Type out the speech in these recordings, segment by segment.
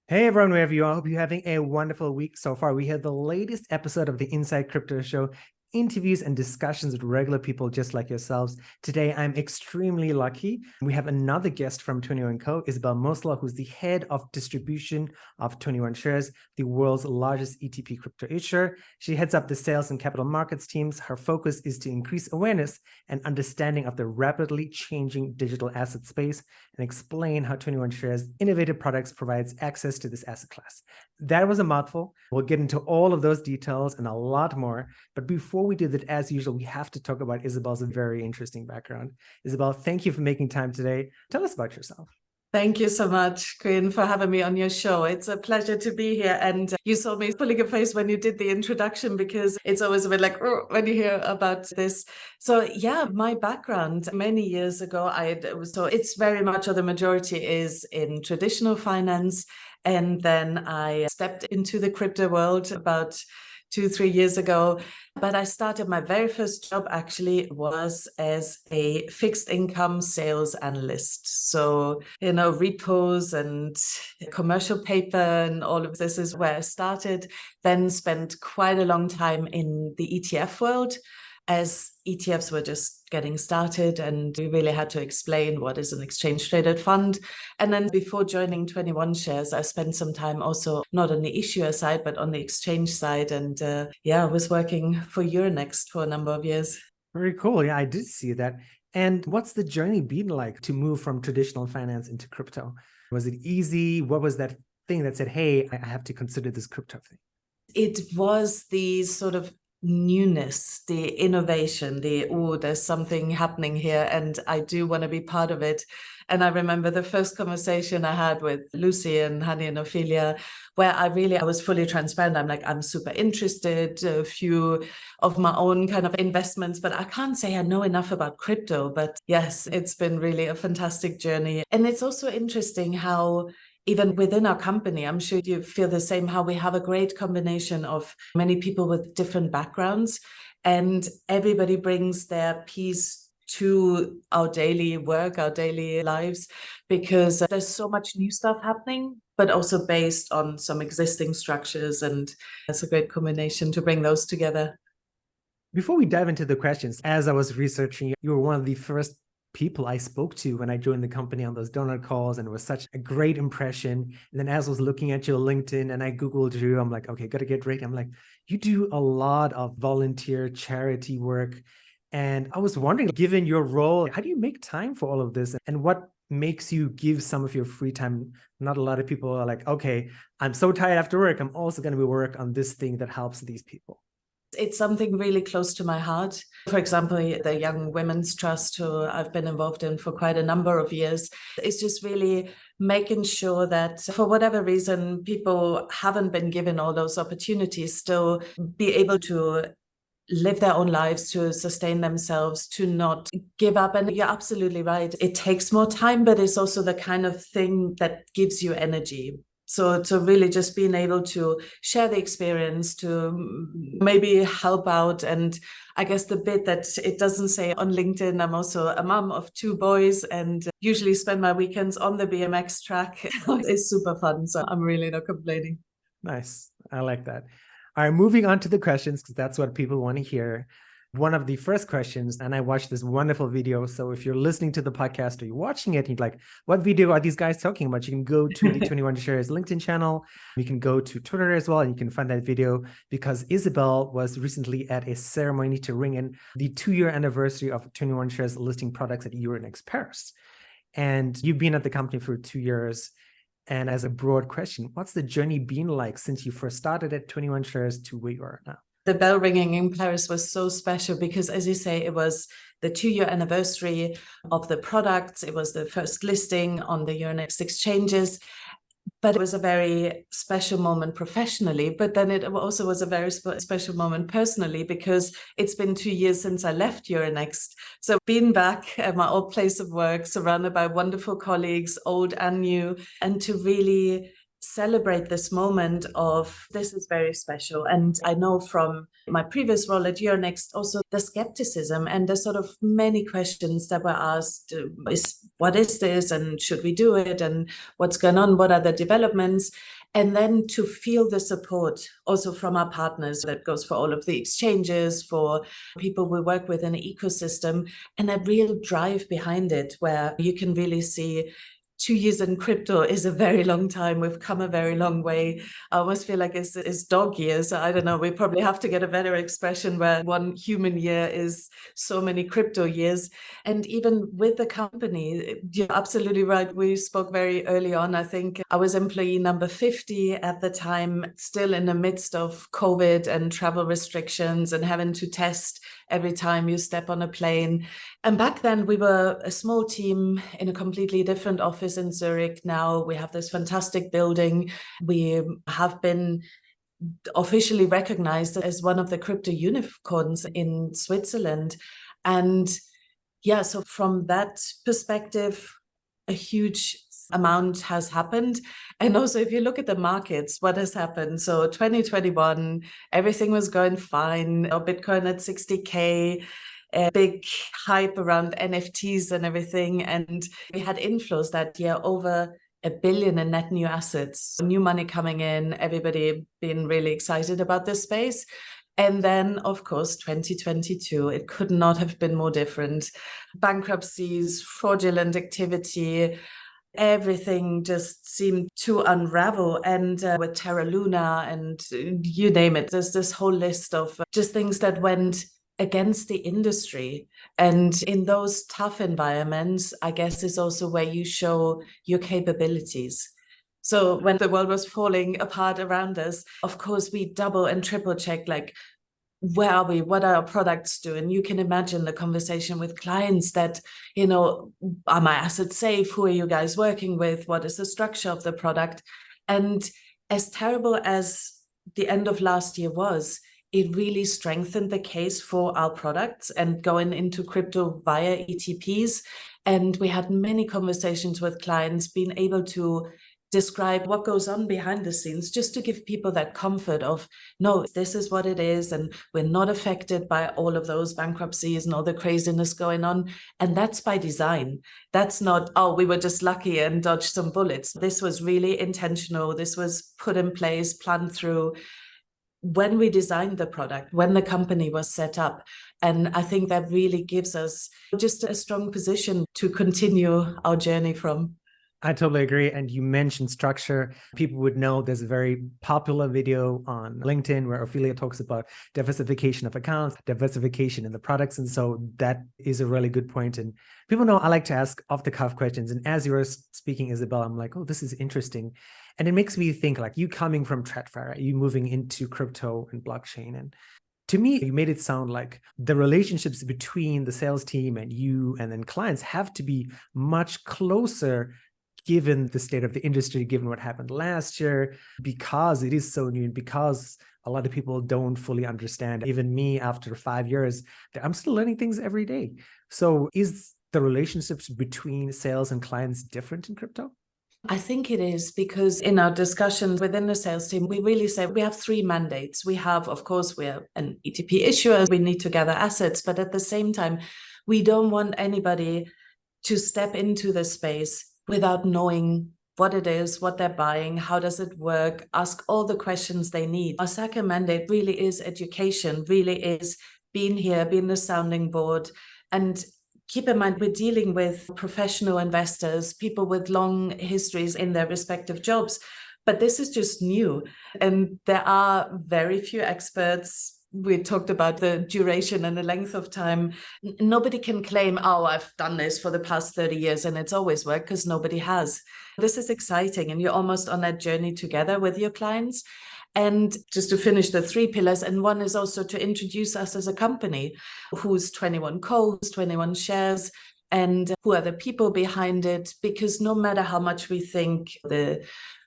Hey everyone, wherever you are, I hope you're having a wonderful week so far. We had the latest episode of the Inside Crypto Show, interviews and discussions with regular people just like yourselves. Today, I'm extremely lucky. We have another guest from 21Co, Isabell Moessler, who's the head of distribution of 21Shares, the world's largest ETP crypto issuer. She heads up the sales and capital markets teams. Her focus is to increase awareness and understanding of the rapidly changing digital asset space and explain how 21Shares innovative products provides access to this asset class. That was a mouthful. We'll get into all of those details and a lot more. But before we do that, as usual, we have to talk about Isabell's very interesting background. Isabell, thank you for making time today. Tell us about yourself. Thank you so much, Quinn, for having me on your show. It's a pleasure to be here. And you saw me pulling a face when you did the introduction, because it's always a bit like, oh, when you hear about this. So yeah, my background many years ago, so it's very much, or the majority is in traditional finance. And then I stepped into the crypto world about 2-3 years ago. But I started, my very first job actually was as a fixed income sales analyst. So, repos and commercial paper and all of this is where I started. Then spent quite a long time in the ETF world, as ETFs were just getting started and we really had to explain what is an exchange traded fund. And then before joining 21Shares, I spent some time also not on the issuer side, but on the exchange side. And I was working for Euronext for a number of years. Very cool. Yeah, I did see that. And what's the journey been like to move from traditional finance into crypto? Was it easy? What was that thing that said, hey, I have to consider this crypto thing? It was the sort of newness, the innovation, there's something happening here and I do want to be part of it. And I remember the first conversation I had with Lucy and Honey and Ophelia, where I was fully transparent. I'm like, I'm super interested, a few of my own kind of investments, but I can't say I know enough about crypto. But yes, it's been really a fantastic journey. And it's also interesting how even within our company, I'm sure you feel the same, how we have a great combination of many people with different backgrounds and everybody brings their piece to our daily work, our daily lives, because there's so much new stuff happening, but also based on some existing structures. And it's a great combination to bring those together. Before we dive into the questions, as I was researching, you were one of the first people I spoke to when I joined the company on those donut calls, and it was such a great impression. And then as I was looking at your LinkedIn and I Googled you, I'm like, okay, gotta get ready. I'm like, you do a lot of volunteer charity work. And I was wondering, given your role, how do you make time for all of this? And what makes you give some of your free time? Not a lot of people are like, okay, I'm so tired after work, I'm also going to work on this thing that helps these people. It's something really close to my heart. For example, the Young Women's Trust, who I've been involved in for quite a number of years, is just really making sure that for whatever reason, people haven't been given all those opportunities, still be able to live their own lives, to sustain themselves, to not give up. And you're absolutely right. It takes more time, but it's also the kind of thing that gives you energy. So really just being able to share the experience, to maybe help out. And I guess the bit that it doesn't say on LinkedIn, I'm also a mom of 2 boys and usually spend my weekends on the BMX track. It's super fun. So I'm really not complaining. Nice. I like that. All right, moving on to the questions, because that's what people want to hear. One of the first questions, and I watched this wonderful video. So if you're listening to the podcast or you're watching it, and you're like, what video are these guys talking about? You can go to the 21Shares LinkedIn channel. You can go to Twitter as well, and you can find that video, because Isabell was recently at a ceremony to ring in the 2-year anniversary of 21Shares listing products at Euronext Paris. And you've been at the company for 2 years. And as a broad question, what's the journey been like since you first started at 21Shares to where you are now? The bell ringing in Paris was so special because, as you say, it was the 2-year anniversary of the products. It was the first listing on the Euronext exchanges. But it was a very special moment professionally, but then it also was a very special moment personally, because it's been 2 years since I left Euronext. So being back at my old place of work, surrounded by wonderful colleagues, old and new, and to really celebrate this moment of this is very special. And I know from my previous role at Euronext also the skepticism and the sort of many questions that were asked, what is this and should we do it and what's going on, what are the developments? And then to feel the support also from our partners, that goes for all of the exchanges, for people we work with in the ecosystem, and a real drive behind it where you can really see 2 years in crypto is a very long time. We've come a very long way. I almost feel like it's dog years. I don't know. We probably have to get a better expression where 1 human year is so many crypto years. And even with the company, you're absolutely right. We spoke very early on. I think I was employee number 50 at the time, still in the midst of COVID and travel restrictions and having to test every time you step on a plane. And back then we were a small team in a completely different office in Zurich. Now we have this fantastic building. We have been officially recognized as one of the crypto unicorns in Switzerland. And yeah, so from that perspective, a huge amount has happened. And also, if you look at the markets, what has happened? So 2021, everything was going fine. Bitcoin at 60K, a big hype around NFTs and everything. And we had inflows that year over $1 billion in net new assets, new money coming in, everybody being really excited about this space. And then, of course, 2022, it could not have been more different. Bankruptcies, fraudulent activity, everything just seemed to unravel. And with Terra Luna and you name it, there's this whole list of just things that went against the industry. And in those tough environments, I guess is also where you show your capabilities. So when the world was falling apart around us, of course, we double and triple check, like, where are we? What are our products doing? You can imagine the conversation with clients that, you know, are my assets safe? Who are you guys working with? What is the structure of the product? And as terrible as the end of last year was, it really strengthened the case for our products and going into crypto via ETPs. And we had many conversations with clients, being able to describe what goes on behind the scenes, just to give people that comfort of, no, this is what it is, and we're not affected by all of those bankruptcies and all the craziness going on. And that's by design. That's not, oh, we were just lucky and dodged some bullets. This was really intentional. This was put in place, planned through when we designed the product, when the company was set up. And I think that really gives us just a strong position to continue our journey from. I totally agree. And you mentioned structure. People would know there's a very popular video on LinkedIn where Ophelia talks about diversification of accounts, diversification in the products. And so that is a really good point. And people know I like to ask off-the-cuff questions. And as you were speaking, Isabell, I'm like, oh, this is interesting. And it makes me think, like, you coming from TradFi, you moving into crypto and blockchain. And to me, you made it sound like the relationships between the sales team and you and then clients have to be much closer given the state of the industry, given what happened last year, because it is so new and because a lot of people don't fully understand. Even me, after 5 years, I'm still learning things every day. So is the relationships between sales and clients different in crypto? I think it is, because in our discussions within the sales team, we really say we have 3 mandates. We have, of course, we're an ETP issuer. We need to gather assets, but at the same time, we don't want anybody to step into the space without knowing what it is, what they're buying, how does it work, ask all the questions they need. Our second mandate really is education, really is being here, being the sounding board. And keep in mind, we're dealing with professional investors, people with long histories in their respective jobs, but this is just new. And there are very few experts. We talked about the duration and the length of time. Nobody can claim, oh, I've done this for the past 30 years and it's always worked, because nobody has. This is exciting, and you're almost on that journey together with your clients. And just to finish the 3 pillars, and one is also to introduce us as a company, who's 21 who's 21 shares, and who are the people behind it, because no matter how much we think the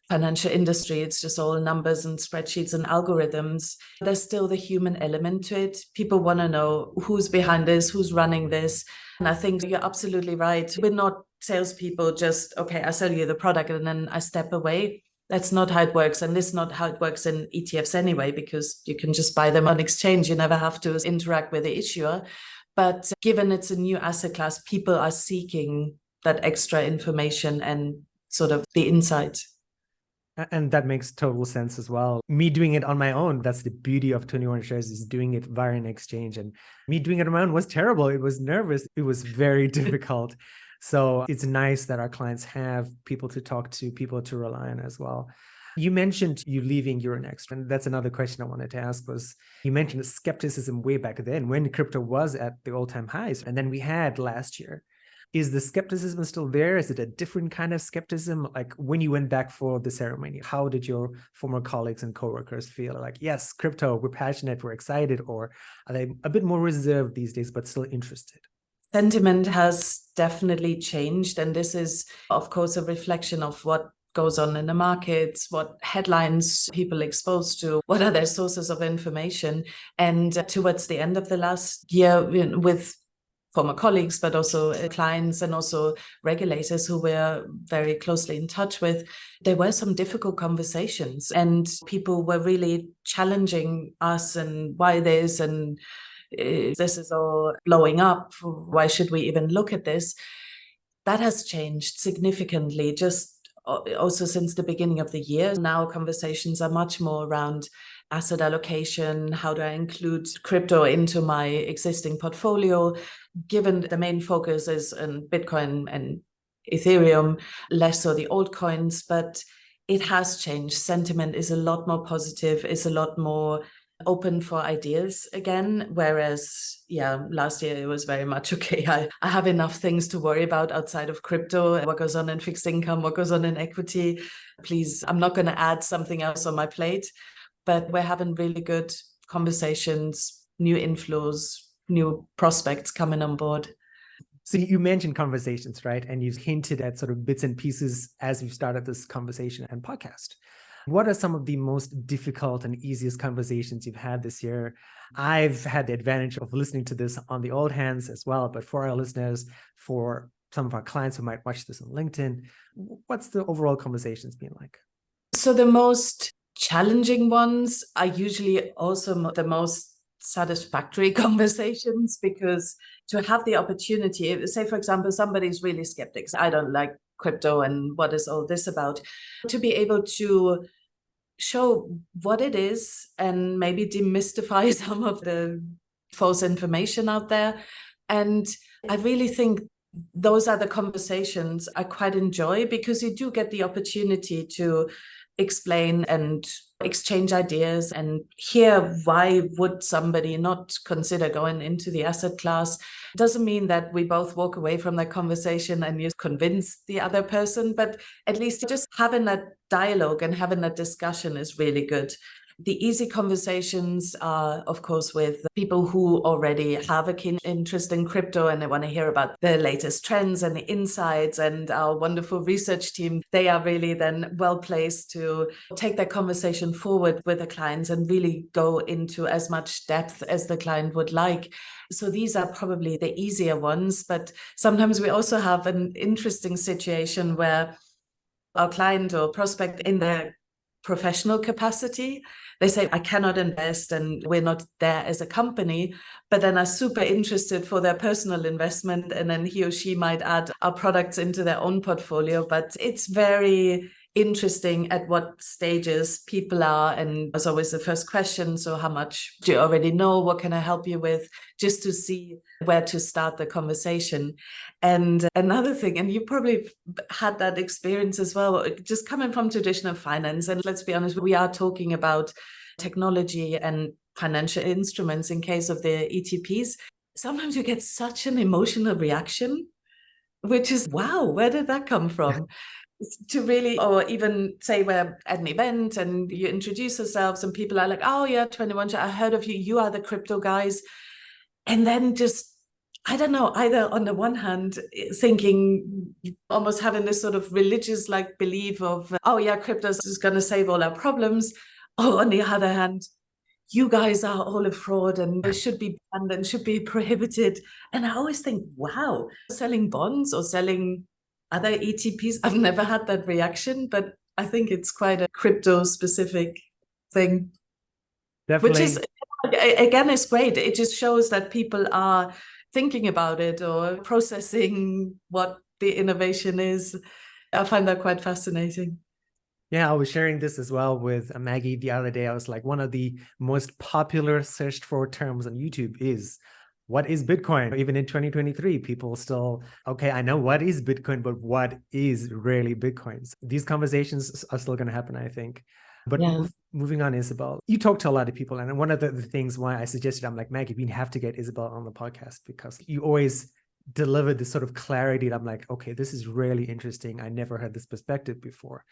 financial industry, it's just all numbers and spreadsheets and algorithms, there's still the human element to it. People want to know who's behind this, who's running this. And I think you're absolutely right. We're not salespeople, just, okay, I sell you the product and then I step away. That's not how it works. And this is not how it works in ETFs anyway, because you can just buy them on exchange. You never have to interact with the issuer. But given it's a new asset class, people are seeking that extra information and sort of the insight. And that makes total sense as well. Me doing it on my own, that's the beauty of 21 Shares, is doing it via an exchange. And me doing it on my own was terrible. It was nervous. It was very difficult. So it's nice that our clients have people to talk to, people to rely on as well. You mentioned you leaving Euronext, and that's another question I wanted to ask was, you mentioned skepticism way back then when crypto was at the all-time highs, and then we had last year. Is the skepticism still there? Is it a different kind of skepticism? Like when you went back for the ceremony, how did your former colleagues and coworkers feel? Like, yes, crypto, we're passionate, we're excited, or are they a bit more reserved these days, but still interested? Sentiment has definitely changed. And this is, of course, a reflection of what goes on in the markets, what headlines people exposed to, what are their sources of information. And towards the end of the last year, with former colleagues, but also clients and also regulators who we're very closely in touch with, there were some difficult conversations and people were really challenging us and why this and this is all blowing up. Why should we even look at this? That has changed significantly just also since the beginning of the year. Now conversations are much more around asset allocation. How do I include crypto into my existing portfolio? Given the main focus is on Bitcoin and Ethereum, less so the altcoins, but it has changed. Sentiment is a lot more positive, is a lot more open for ideas again, whereas last year it was very much okay, I have enough things to worry about outside of crypto, what goes on in fixed income, what goes on in equity, please, I'm not going to add something else on my plate. But we're having really good conversations, new inflows, new prospects coming on board. So you mentioned conversations, right? And you've hinted at sort of bits and pieces as we've started this conversation and podcast. What are some of the most difficult and easiest conversations you've had this year? I've had the advantage of listening to this on the old hands as well, but for our listeners, for some of our clients who might watch this on LinkedIn, what's the overall conversations been like? So the most challenging ones are usually also the most satisfactory conversations, because to have the opportunity, say, for example, somebody's really skeptics, I don't like crypto and what is all this about, to be able to show what it is and maybe demystify some of the false information out there. And I really think those are the conversations I quite enjoy, because you do get the opportunity to explain and exchange ideas and hear why would somebody not consider going into the asset class. It doesn't mean that we both walk away from that conversation and you convince the other person, but at least just having that dialogue and having that discussion is really good. The easy conversations are, of course, with people who already have a keen interest in crypto and they want to hear about the latest trends and the insights, and our wonderful research team. They are really then well placed to take that conversation forward with the clients and really go into as much depth as the client would like. So these are probably the easier ones, but sometimes we also have an interesting situation where our client or prospect, in their professional capacity, they say, I cannot invest and we're not there as a company, but then are super interested for their personal investment. And then he or she might add our products into their own portfolio. But it's very interesting at what stages people are. And as always, the first question, so how much do you already know? What can I help you with? Just to see where to start the conversation. And another thing, and you probably had that experience as well, just coming from traditional finance. And let's be honest, we are talking about technology and financial instruments in case of the ETPs. Sometimes you get such an emotional reaction, which is, wow, where did that come from? To really, or even say we're at an event and you introduce yourselves and people are like, oh yeah, 21, I heard of you, you are the crypto guys. And then just, I don't know, either on the one hand, thinking, almost having this sort of religious like belief of, oh yeah, crypto is going to save all our problems. Or on the other hand, you guys are all a fraud and it should be banned and should be prohibited. And I always think, wow, selling bonds or selling other ETPs, I've never had that reaction, but I think it's quite a crypto specific thing. Definitely. Which is, again, is great. It just shows that people are thinking about it or processing what the innovation is. I find that quite fascinating. Yeah, I was sharing this as well with Maggie the other day. I was like, one of the most popular searched for terms on YouTube is, what is Bitcoin? Even in 2023, people still, okay, I know what is Bitcoin, but what is really Bitcoins? These conversations are still going to happen, I think. But moving on, Isabell, you talk to a lot of people. And one of the things why I suggested, I'm like, Maggie, we have to get Isabell on the podcast because you always deliver this sort of clarity. And I'm like, okay, this is really interesting. I never heard this perspective before.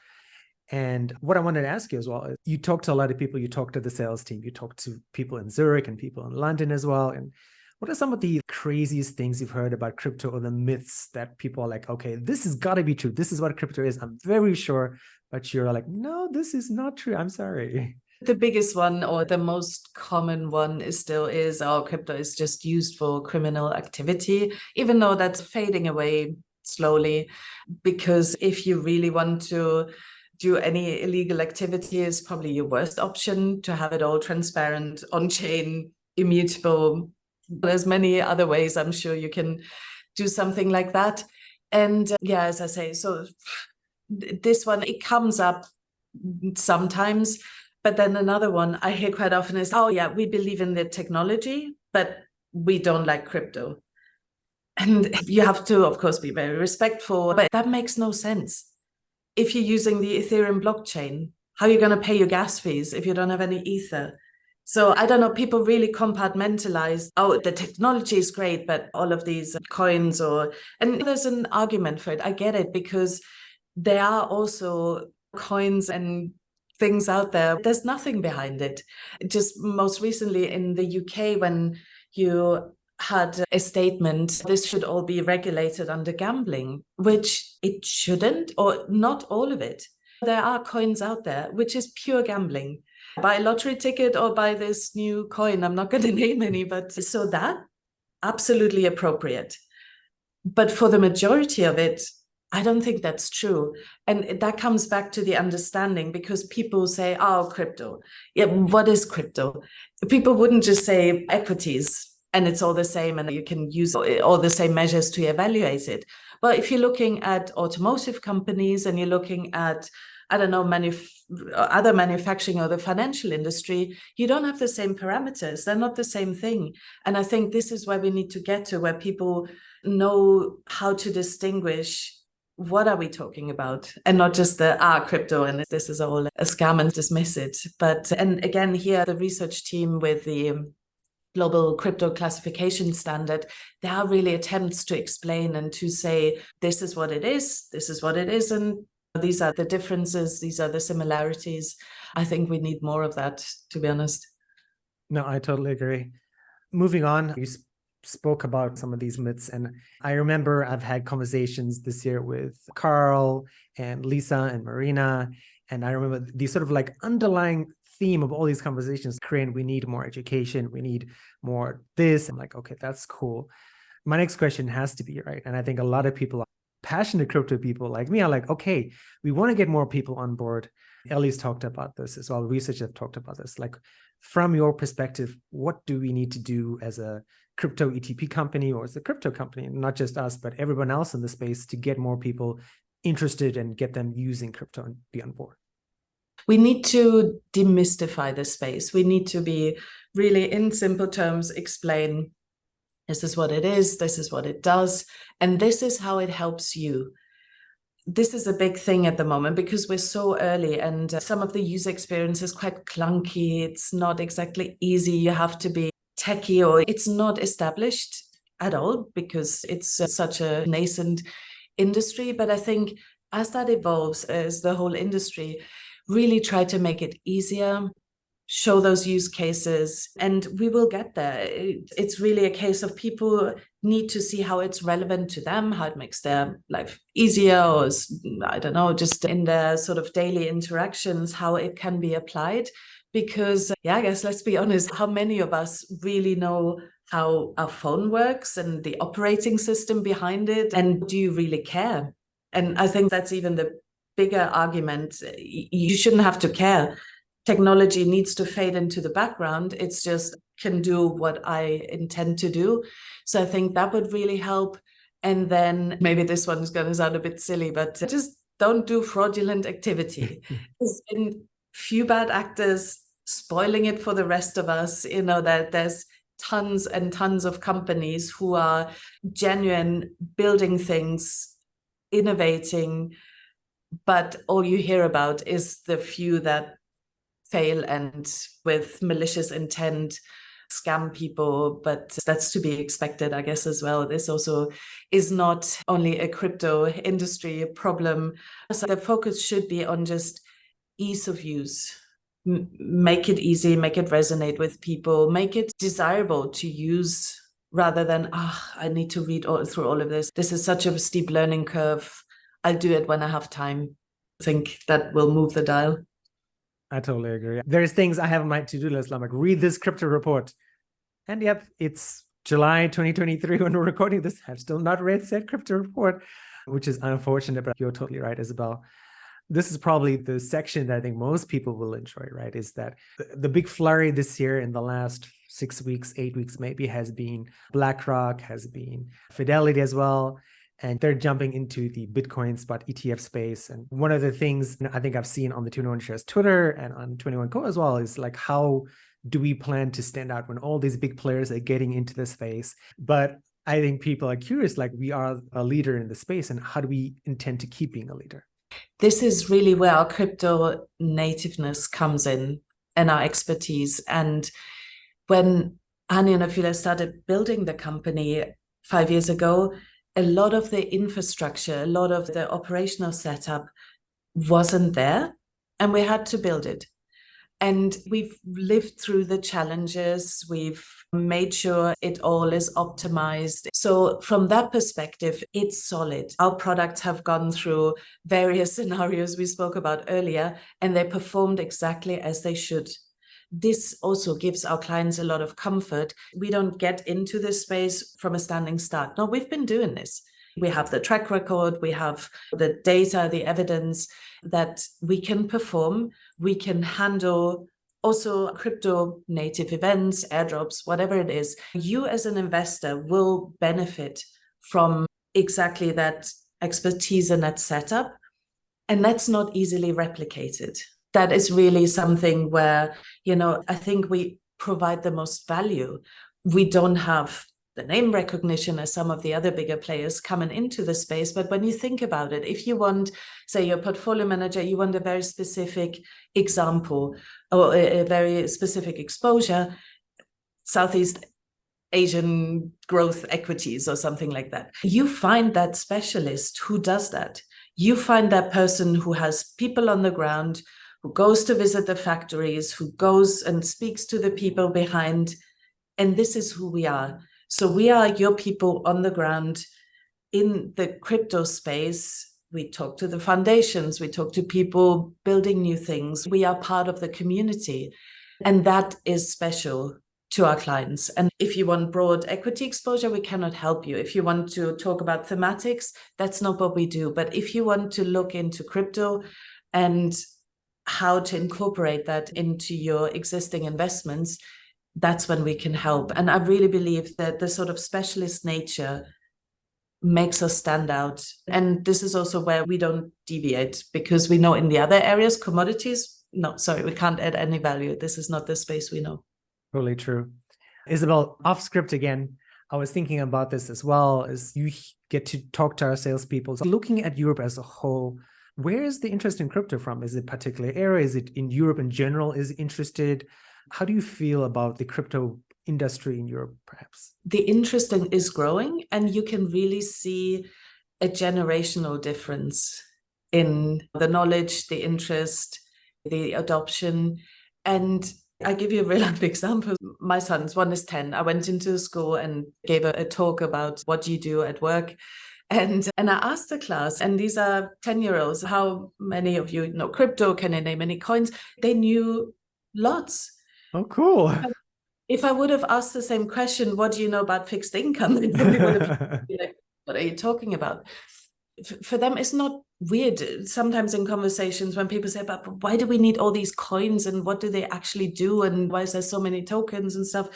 And what I wanted to ask you as well is, you talk to a lot of people, you talk to the sales team, you talk to people in Zurich and people in London as well. And what are some of the craziest things you've heard about crypto, or the myths that people are like, okay, this has got to be true. This is what crypto is. I'm very sure. But you're like, no, this is not true. I'm sorry. The biggest one, or the most common one, is crypto is just used for criminal activity, even though that's fading away slowly. Because if you really want to do any illegal activity, is probably your worst option to have it all transparent, on-chain, immutable. There's many other ways I'm sure you can do something like that. And as I say, so this one, it comes up sometimes. But then another one I hear quite often is, we believe in the technology, but we don't like crypto. And you have to, of course, be very respectful, but that makes no sense. If you're using the Ethereum blockchain, how are you going to pay your gas fees if you don't have any Ether? So I don't know, people really compartmentalize, the technology is great, but all of these coins and there's an argument for it. I get it, because there are also coins and things out there. There's nothing behind it. Just most recently in the UK, when you had a statement, this should all be regulated under gambling, which it shouldn't, or not all of it. There are coins out there, which is pure gambling. Buy a lottery ticket or buy this new coin. I'm not going to name any, but so that, absolutely appropriate. But for the majority of it, I don't think that's true. And that comes back to the understanding, because people say, crypto. Yeah, what is crypto? People wouldn't just say equities and it's all the same and you can use all the same measures to evaluate it. Well, if you're looking at automotive companies and you're looking at, I don't know, other manufacturing or the financial industry, you don't have the same parameters. They're not the same thing. And I think this is where we need to get to, where people know how to distinguish what are we talking about, and not just the crypto and this is all a scam and dismiss it. But, and again, here the research team with the global crypto classification standard, there are really attempts to explain and to say, this is what it is, this is what it isn't, these are the differences, these are the similarities. I think we need more of that, to be honest. No, I totally agree. Moving on, you spoke about some of these myths, and I remember I've had conversations this year with Carl and Lisa and Marina, and I remember the sort of like underlying theme of all these conversations, Corinne, we need more education, we need more this. I'm like, okay, that's cool. My next question has to be, right, and I think a lot of people, passionate crypto people like me, are like, okay, we want to get more people on board. Ellie's talked about this as well, researchers have talked about this. Like, from your perspective, what do we need to do as a crypto ETP company or as a crypto company, not just us, but everyone else in the space, to get more people interested and get them using crypto and be on board? We need to demystify the space. We need to be really, in simple terms, explain, this is what it is, this is what it does, and this is how it helps you. This is a big thing at the moment because we're so early and some of the user experience is quite clunky. It's not exactly easy. You have to be techie, or it's not established at all because it's such a nascent industry. But I think as that evolves, as the whole industry, really try to make it easier, show those use cases, and we will get there. It's really a case of people need to see how it's relevant to them, how it makes their life easier, or I don't know, just in their sort of daily interactions, how it can be applied. Because, I guess, let's be honest, how many of us really know how our phone works and the operating system behind it? And do you really care? And I think that's even the bigger argument. You shouldn't have to care. Technology needs to fade into the background. It's just can do what I intend to do. So I think that would really help. And then maybe this one is going to sound a bit silly, but just don't do fraudulent activity. There's been few bad actors spoiling it for the rest of us. You know, that there's tons and tons of companies who are genuine, building things, innovating, but all you hear about is the few that fail and with malicious intent scam people. But that's to be expected, I guess, as well. This also is not only a crypto industry problem. So the focus should be on just ease of use. Make it easy, make it resonate with people, make it desirable to use rather than, I need to read through all of this. This is such a steep learning curve. I'll do it when I have time. I think that will move the dial. I totally agree. There's things I have on my to-do list. I'm like, read this crypto report. And yep, it's July 2023 when we're recording this. I've still not read said crypto report, which is unfortunate, but you're totally right, Isabell. This is probably the section that I think most people will enjoy, right? Is that the big flurry this year in the last 6 weeks, 8 weeks maybe has been BlackRock, has been Fidelity as well. And they're jumping into the Bitcoin spot ETF space. And one of the things I think I've seen on the 21 Shares Twitter and on 21Co as well is like, how do we plan to stand out when all these big players are getting into the space? But I think people are curious, like we are a leader in the space, and how do we intend to keep being a leader? This is really where our crypto nativeness comes in and our expertise. And when Anja and Afila started building the company 5 years ago, a lot of the infrastructure, a lot of the operational setup wasn't there, and we had to build it. And we've lived through the challenges. We've made sure it all is optimized. So from that perspective, it's solid. Our products have gone through various scenarios we spoke about earlier, and they performed exactly as they should. This also gives our clients a lot of comfort. We don't get into this space from a standing start. No, we've been doing this. We have the track record, we have the data, the evidence that we can perform. We can handle also crypto native events, airdrops, whatever it is. You as an investor will benefit from exactly that expertise and that setup. And that's not easily replicated. That is really something where, I think we provide the most value. We don't have the name recognition as some of the other bigger players coming into the space. But when you think about it, if you want, say, your portfolio manager, you want a very specific example or a very specific exposure, Southeast Asian growth equities or something like that. You find that specialist who does that. You find that person who has people on the ground, who goes to visit the factories, who goes and speaks to the people behind. And this is who we are. So we are your people on the ground in the crypto space. We talk to the foundations, we talk to people building new things. We are part of the community. And that is special to our clients. And if you want broad equity exposure, we cannot help you. If you want to talk about thematics, that's not what we do. But if you want to look into crypto and how to incorporate that into your existing investments, that's when we can help. And I really believe that the sort of specialist nature makes us stand out. And this is also where we don't deviate, because we know in the other areas, commodities, no, sorry, we can't add any value. This is not the space we know. Totally true. Isabell, off script again, I was thinking about this as well, as you get to talk to our salespeople. So looking at Europe as a whole, where is the interest in crypto from? Is it a particular area? Is it in Europe in general is interested? How do you feel about the crypto industry in Europe, perhaps? The interest is growing, and you can really see a generational difference in the knowledge, the interest, the adoption. And I give you a real life example. My sons, one is 10. I went into school and gave a talk about what do you do at work. And I asked the class, and these are 10-year-olds, how many of you know crypto? Can you name any coins? They knew lots. Oh, cool. If I would have asked the same question, what do you know about fixed income? They probably would have been like, what are you talking about? For them, it's not weird sometimes in conversations when people say, but why do we need all these coins and what do they actually do? And why is there so many tokens and stuff?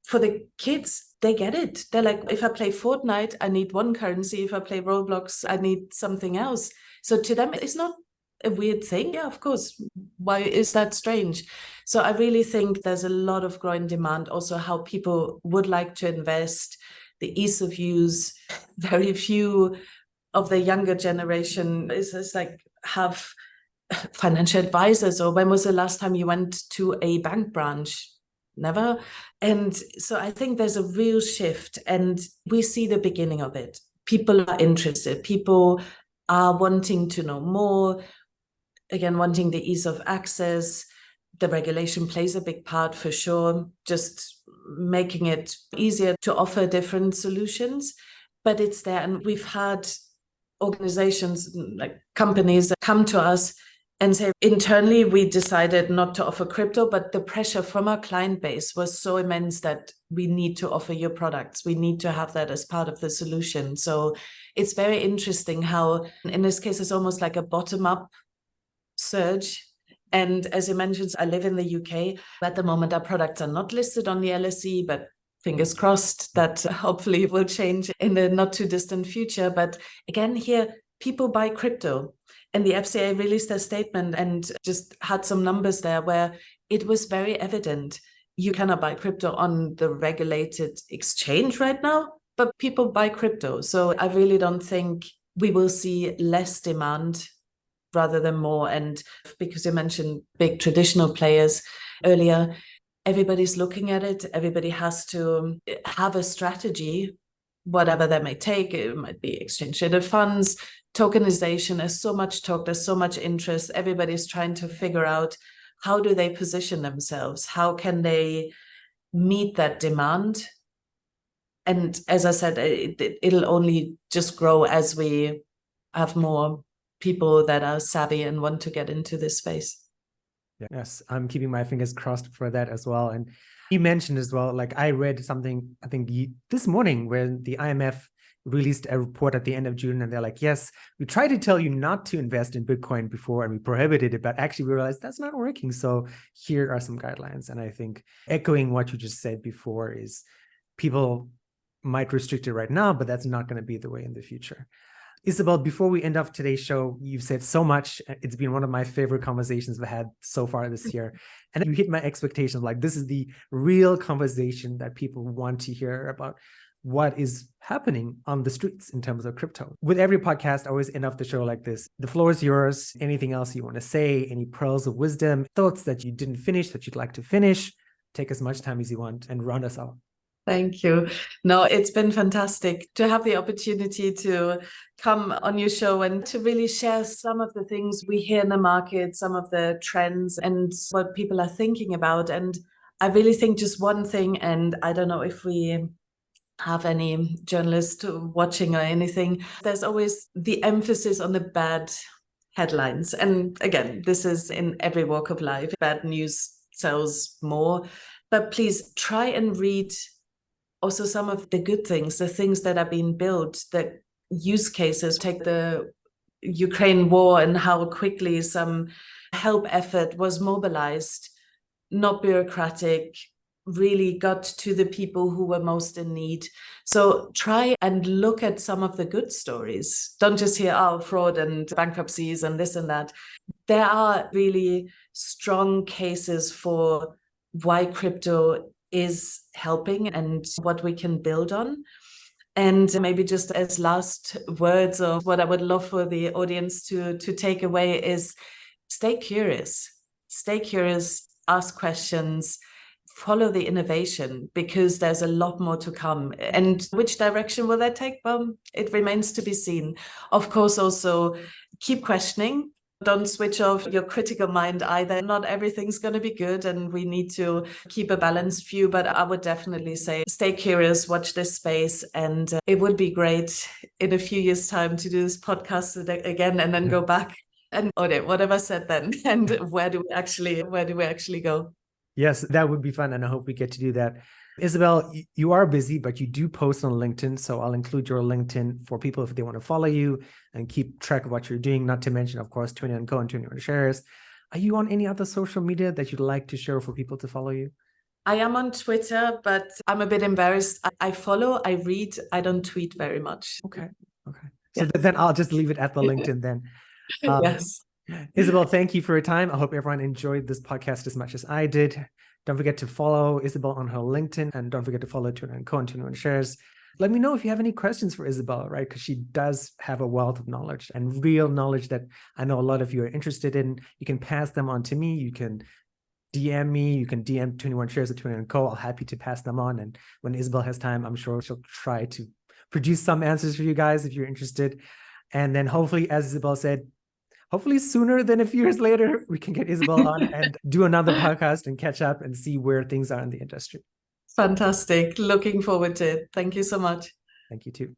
For the kids, they get it. They're like, if I play Fortnite, I need one currency. If I play Roblox, I need something else. So to them, it's not a weird thing. Yeah, of course. Why is that strange? So I really think there's a lot of growing demand, also how people would like to invest, the ease of use. Very few of the younger generation is like have financial advisors, or when was the last time you went to a bank branch? Never. And so I think there's a real shift, and we see the beginning of it. People are interested. People are wanting to know more. Again, wanting the ease of access. The regulation plays a big part for sure, just making it easier to offer different solutions. But it's there, and we've had organizations like companies that come to us and say, internally, we decided not to offer crypto, but the pressure from our client base was so immense that we need to offer your products. We need to have that as part of the solution. So it's very interesting how, in this case, it's almost like a bottom-up surge. And as you mentioned, I live in the UK. At the moment, our products are not listed on the LSE, but fingers crossed that hopefully will change in the not too distant future. But again, here, people buy crypto. And the FCA released a statement and just had some numbers there where it was very evident you cannot buy crypto on the regulated exchange right now, but people buy crypto. So I really don't think we will see less demand rather than more. And because you mentioned big traditional players earlier, everybody's looking at it. Everybody has to have a strategy, whatever that may take. It might be exchange-traded funds, tokenization. There's so much talk, there's so much interest. Everybody's trying to figure out how do they position themselves? How can they meet that demand? And as I said, it'll only just grow as we have more people that are savvy and want to get into this space. Yes, I'm keeping my fingers crossed for that as well. And you mentioned as well, like I read something, I think this morning, where the IMF released a report at the end of June, and they're like, yes, we tried to tell you not to invest in Bitcoin before and we prohibited it, but actually we realized that's not working. So here are some guidelines. And I think echoing what you just said before is people might restrict it right now, but that's not going to be the way in the future. Isabell, before we end off today's show, you've said so much. It's been one of my favorite conversations we've had so far this year. And you hit my expectations. Like, this is the real conversation that people want to hear about what is happening on the streets in terms of crypto. With every podcast, I always end off the show like this. The floor is yours. Anything else you want to say? Any pearls of wisdom, thoughts that you didn't finish that you'd like to finish? Take as much time as you want and round us out. Thank you. No, it's been fantastic to have the opportunity to come on your show and to really share some of the things we hear in the market, some of the trends and what people are thinking about. And I really think just one thing, and I don't know if we have any journalists watching or anything, there's always the emphasis on the bad headlines. And again, this is in every walk of life. Bad news sells more. But please try and read also some of the good things, the things that are being built, the use cases. Take the Ukraine war and how quickly some help effort was mobilized, not bureaucratic, really got to the people who were most in need. So try and look at some of the good stories. Don't just hear, oh, fraud and bankruptcies and this and that. There are really strong cases for why crypto is helping and what we can build on. And maybe just as last words of what I would love for the audience to take away is stay curious, ask questions, follow the innovation, because there's a lot more to come. And which direction will that take? Well, it remains to be seen. Of course, also keep questioning. Don't switch off your critical mind either. Not everything's going to be good, and we need to keep a balanced view. But I would definitely say stay curious, watch this space, and it would be great in a few years' time to do this podcast again and then go back and audit what have I said then, and where do we actually go? Yes, that would be fun. And I hope we get to do that. Isabell, you are busy, but you do post on LinkedIn. So I'll include your LinkedIn for people if they want to follow you and keep track of what you're doing, not to mention, of course, 21 Co and 21 Shares. Are you on any other social media that you'd like to share for people to follow you? I am on Twitter, but I'm a bit embarrassed. I follow, I read, I don't tweet very much. Okay. So then I'll just leave it at the LinkedIn then. Yes. Isabell, thank you for your time. I hope everyone enjoyed this podcast as much as I did. Don't forget to follow Isabell on her LinkedIn, and don't forget to follow 21 Co and 21 Shares. Let me know if you have any questions for Isabell, right? Because she does have a wealth of knowledge and real knowledge that I know a lot of you are interested in. You can pass them on to me. You can DM me. You can DM 21 Shares at 21 Co. I'll happy to pass them on. And when Isabell has time, I'm sure she'll try to produce some answers for you guys if you're interested. And then hopefully, as Isabell said, hopefully sooner than a few years later, we can get Isabell on and do another podcast and catch up and see where things are in the industry. Fantastic. Looking forward to it. Thank you so much. Thank you too.